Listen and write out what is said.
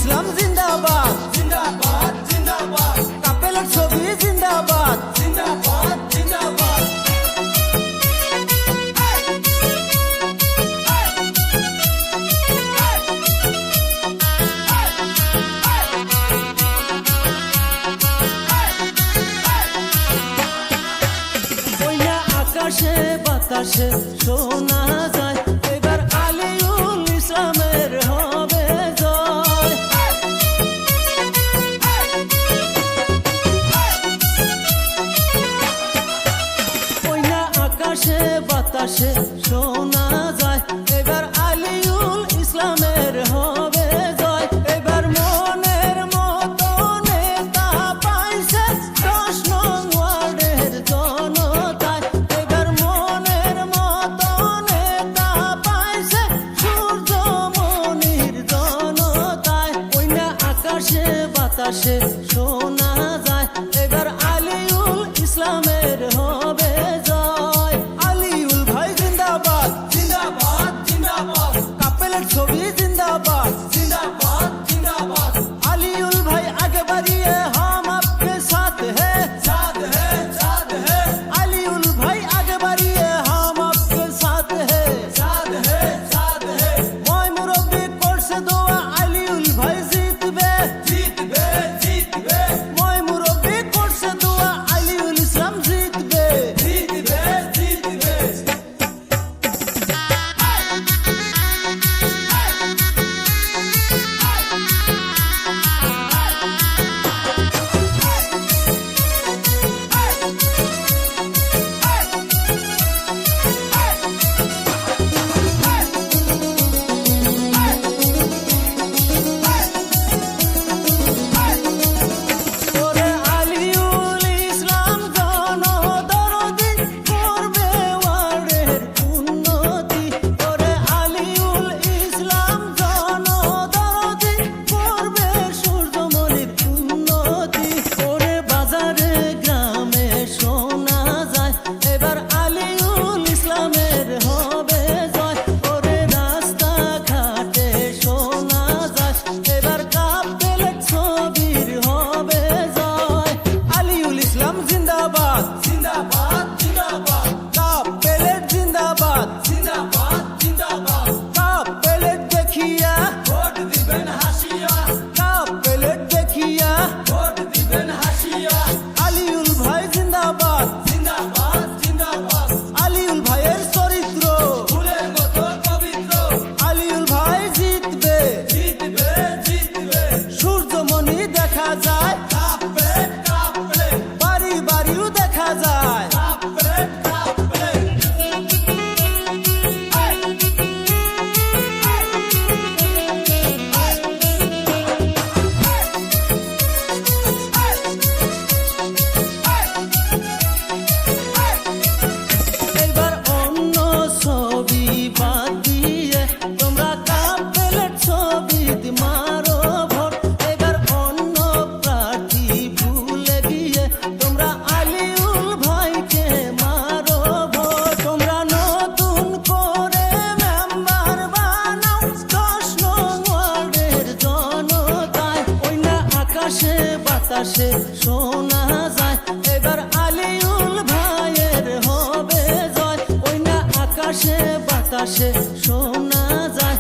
ইসলাম জিন্দাবাদ জিন্দাবাদ জিন্দাবাদ কাপেলের ছবি জিন্দাবাদ জিন্দাবাদ জিন্দাবাদ ওইনা আকাশে বাতাসে শোনা যায় এবার আলিউল ইসলামের হবে জয় ওইনা আকাশে বাতাসে শোনা যায় এবার আলিউল ইসলামের হবে জয় এবার মনের মতো নেতা পাইছে 10 নং ওয়ার্ডের জনতায় এবার মনের মতো নেতা পাইছে সূর্যমণির জনতায় ওইনা আকাশে বাতাসে শোনা যায় এবার আলিউল ইসলামের হবে জয় আলিউল ভাই জিন্দাবাদ জিন্দাবাদ জিন্দাবাদ কাপেলের ছবি জিন্দাবাদ जिंदाबाद जिंदाबाद अलीउल भाई आगे बढ़िए हम आपके साथ है अलीउल भाई आगे बढ़िए हम आपके साथ है मैं मुरब्बी कोर्ट से दुआ अलीउल भाई जीतबे जीतबे जीतबे मैं मुरब्बी कोर्ट से दुआ अलीउल इस्लाम जीतबे जीतबे जीतबे ওরে আলিউল ইসলাম জনদরদি করবে ওয়ার্ডের উন্নতি ওরে আলিউল ইসলাম জনদরদি করবে সূর্যমণির উন্নতি ওরে বাজারে গ্রামে শোনা যায় এবার আলিউল ইসলামের হবে জয় ওরে রাস্তা ঘাটে শোনা যায় এবার কাপেলের ছবির হবে জয় আলিউল ইসলাম জিন্দাবাদ जिंदाबाद जिंदाबाद কাপেলের জিন্দাবাদ जिंदाबाद जिंदाबाद কাপেলের দেখিয়া ভোট দিবেন হাসিয়া কাপেলের দেখিয়া ভোট দিবেন হাসিয়া আলিউল ভাই জিন্দাবাদ जिंदाबाद जिंदाबाद আলিউল ভাইয়ের চরিত্র ফুলের মতো পবিত্র আলিউল ভাই জিতবে জিতবে জিতবে সূর্যমণি দেখা যায় কাঁপবে কাঁপবে বাড়ি বাড়িও দেখা যায় কাঁপবে কাঁপবে এবার অন্য ছবি বাদ দিয়ে তোমরা কাপেলের ছবিতে মারো ভোট এবার অন্য প্রার্থী ভুলে গিয়ে তোমরা আলিউল ভাইকে মারো ভোট তোমরা নতুন করে মেম্বার বানাও 10 নং ওয়ার্ডের জনতায় ওই না আকাশে বাতাসে শোনা যায় এবার আলিউল ভাইয়ের হবে জয় ওই না আকাশে বাতাসে শোনা যায়